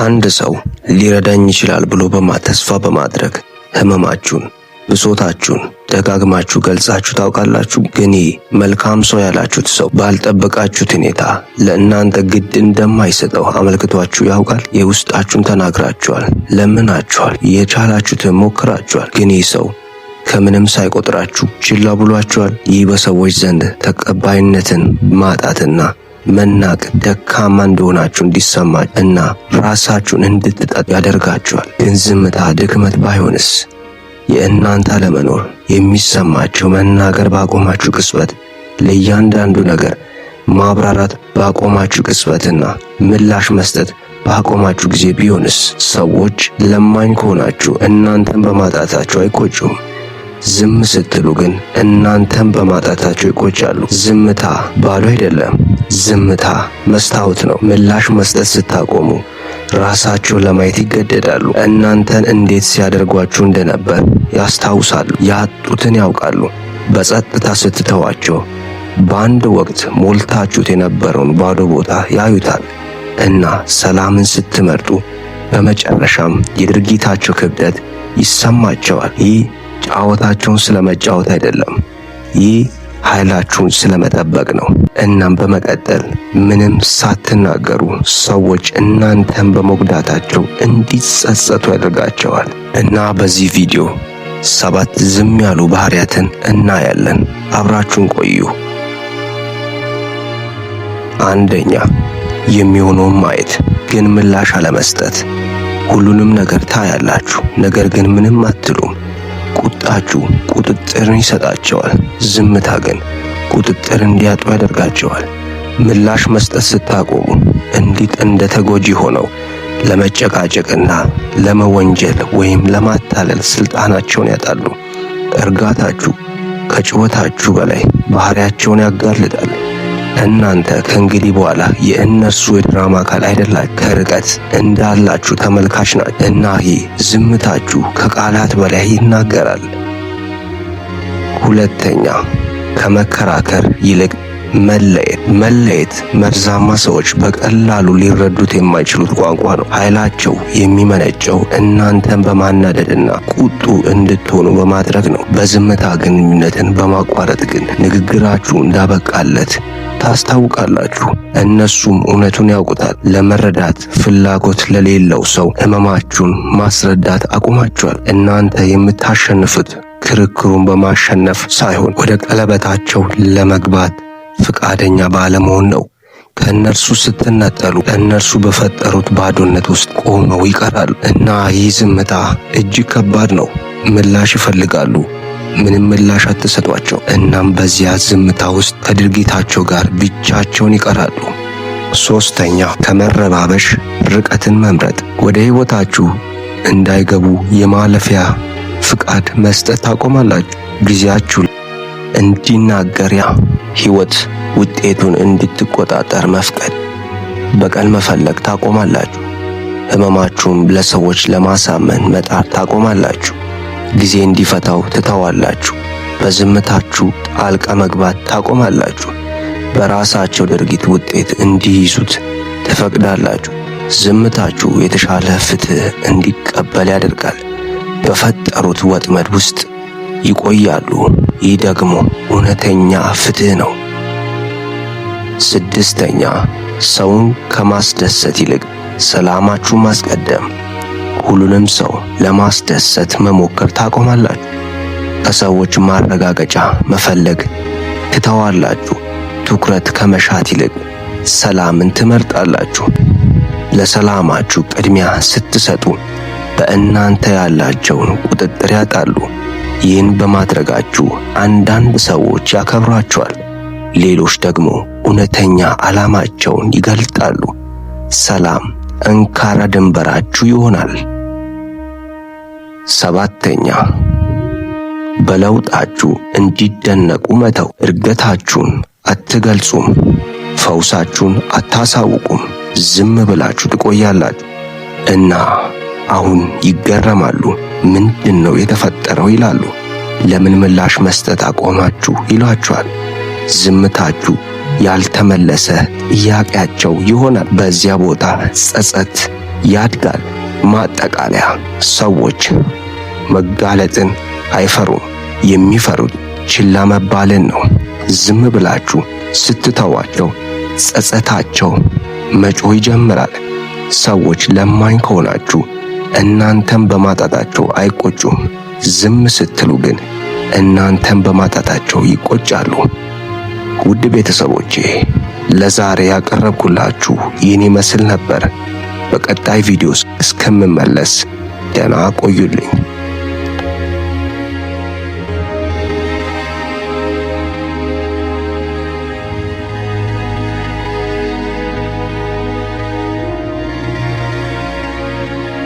አንድ ሰው ሊረዳኝ ይችላል ብሎ ተስፋ በማድረግ ህመማችሁን፣ ብሶታችሁን ደጋግማችሁ ገልጻችሁ ታውቃላችሁ? ግን መልካም ሰው ያላችሁት ሰው ባልጠበቃችሁት ሁኔታ ለእናንተ ግድ እንደማይሰጠው አመልክቷችሁ ያውቃል? የውስጣችሁን ተናግራችኋል፣ ለምናችኋል፣ የቻላችሁትን ሞክራችኋል። ግን ሰው ከምንም ሳይቆጥራችሁ ችላ ብሏችኋል። ይህ በሰዎች ዘንድ ተቀባይነትን ማጣትና መናቅ፣ ደካማ እንደሆናችሁ እንዲሰማችሁ እና ራሳችሁን እንድትጠሉ ያደርጋችኋል። ግን ዝምታ ድክመት ባይሆንስ? የእናንተ አለመኖር የሚሰማችሁ መናገር ባቆማችሁ ቅጽበት፣ ለእያንዳንዱ ነገር ማብራራት ባቆማችሁ ቅጽበትና ምላሽ መስጠት ባቆማችሁ ጊዜ ቢሆንስ? ሰዎች ለማኝ ከሆናችሁ እናንተን በማጣታችሁ አይቆጩም። ዝም ስትሉ ግን እናንተን በማጣታችሁ ይቆጫሉ። ዝምታ ባዶ አይደለም። ዝምታ መስታወት ነው። ምላሽ መስጠት ስታቆሙ ራሳቸውን ለማየት ይገደዳሉ። እናንተን እንዴት ሲያደርጓችሁ እንደነበር ያስታውሳሉ። ያጡትን ያውቃሉ። በጸጥታ ስትተዋቸው በአንድ ወቅት ሞልታችሁት የነበረውን ባዶ ቦታ ያዩታል እና ሰላምን ስትመርጡ በመጨረሻም የድርጊታቸው ክብደት ይሰማቸዋል። ይህ ጫወታቸውን ስለመጫወት አይደለም። ይህ ኃይላችሁን ስለመጠበቅ ነው። እናም በመቀጠል ምንም ሳትናገሩ ሰዎች እናንተን በመጉዳታቸው እንዲጸጸቱ ያደርጋቸዋል። እና በዚህ ቪዲዮ 7 ዝም ያሉ ባህሪያትን እናያለን። አብራችሁን ቆዩ። አንደኛ፣ የሚሆነውን ማየት ግን ምላሽ አለመስጠት። ሁሉንም ነገር ታያላችሁ፣ ነገር ግን ምንም አትሉም። ቁጣችሁ ቁጥጥርን ይሰጣቸዋል። ዝምታ ግን ቁጥጥር እንዲያጡ ያደርጋቸዋል። ምላሽ መስጠት ስታቆሙ እንዴት እንደ ተጎጂ ሆነው ለመጨቃጨቅና ለመወንጀል ወይም ለማታለል ስልጣናቸውን ያጣሉ። እርጋታችሁ ከጭወታችሁ በላይ ባህሪያቸውን ያጋልጣል። እናንተ ከእንግዲህ በኋላ የእነርሱ የድራማ አካል አይደላችሁ። ከርቀት እንዳላችሁ ተመልካች ናችሁ እና ይህ ዝምታችሁ ከቃላት በላይ ይናገራል። ሁለተኛ፣ ከመከራከር ይልቅ መለየት መርዛማ ሰዎች በቀላሉ ሊረዱት የማይችሉት ቋንቋ ነው። ኃይላቸው የሚመነጨው እናንተን በማናደድና ቁጡ እንድትሆኑ በማድረግ ነው። በዝምታ ግንኙነትን በማቋረጥ ግን ንግግራችሁ እንዳበቃለት ታስታውቃላችሁ። እነሱም እውነቱን ያውቁታል። ለመረዳት ፍላጎት ለሌለው ሰው ህመማችሁን ማስረዳት አቁማችኋል። እናንተ የምታሸንፉት ክርክሩን በማሸነፍ ሳይሆን ወደ ቀለበታቸው ለመግባት ፍቃደኛ ባለመሆን ነው። ከእነርሱ ስትነጠሉ እነርሱ በፈጠሩት ባዶነት ውስጥ ቆመው ይቀራሉ እና ይህ ዝምታ እጅግ ከባድ ነው። ምላሽ ይፈልጋሉ። ምንም ምላሽ አትሰጧቸው። እናም በዚያ ዝምታ ውስጥ ከድርጊታቸው ጋር ብቻቸውን ይቀራሉ። ሶስተኛ፣ ከመረባበሽ ርቀትን መምረጥ። ወደ ህይወታችሁ እንዳይገቡ የማለፊያ ፍቃድ መስጠት ታቆማላችሁ። ጊዜያችሁ እንዲናገር ህይወት ውጤቱን እንድትቆጣጠር መፍቀድ። በቀል መፈለግ ታቆማላችሁ። ህመማችሁን ለሰዎች ለማሳመን መጣር ታቆማላችሁ። ጊዜ እንዲፈታው ትተዋላችሁ። በዝምታችሁ ጣልቃ መግባት ታቆማላችሁ። በራሳቸው ድርጊት ውጤት እንዲይዙት ትፈቅዳላችሁ። ዝምታችሁ የተሻለ ፍትህ እንዲቀበል ያደርጋል። በፈጠሩት ወጥመድ ውስጥ ይቆያሉ። ይህ ደግሞ እውነተኛ ፍትህ ነው። ስድስተኛ፣ ሰውን ከማስደሰት ይልቅ ሰላማችሁን ማስቀደም። ሁሉንም ሰው ለማስደሰት መሞከር ታቆማላችሁ። ከሰዎች ማረጋገጫ መፈለግ ትተዋላችሁ። ትኩረት ከመሻት ይልቅ ሰላምን ትመርጣላችሁ። ለሰላማችሁ ቅድሚያ ስትሰጡ በእናንተ ያላቸውን ቁጥጥር ያጣሉ። ይህን በማድረጋችሁ አንዳንድ ሰዎች ያከብሯችኋል፣ ሌሎች ደግሞ እውነተኛ ዓላማቸውን ይገልጣሉ። ሰላም ጠንካራ ድንበራችሁ ይሆናል። ሰባተኛ፣ በለውጣችሁ እንዲደነቁ መተው። እድገታችሁን አትገልጹም፣ ፈውሳችሁን አታሳውቁም። ዝም ብላችሁ ትቆያላችሁ እና አሁን ይገረማሉ። ምንድነው የተፈጠረው ይላሉ። ለምን ምላሽ መስጠት አቆማችሁ ይሏችኋል። ዝምታችሁ ያልተመለሰ ጥያቄያቸው ይሆናል። በዚያ ቦታ ጸጸት፣ ያድጋል። ማጠቃለያ፣ ሰዎች መጋለጥን አይፈሩም። የሚፈሩት ችላ መባልን ነው። ዝም ብላችሁ ስትተዋቸው ጸጸታቸው መጮህ ይጀምራል። ሰዎች ለማኝ ከሆናችሁ እናንተም በማጣታቸው አይቆጩም። ዝም ስትሉ ግን እናንተም በማጣታቸው ይቆጫሉ። ውድ ቤተሰቦቼ ለዛሬ ያቀረብኩላችሁ ይህን ይመስል ነበር። በቀጣይ ቪዲዮስ እስከምመለስ ደህና ቆዩልኝ።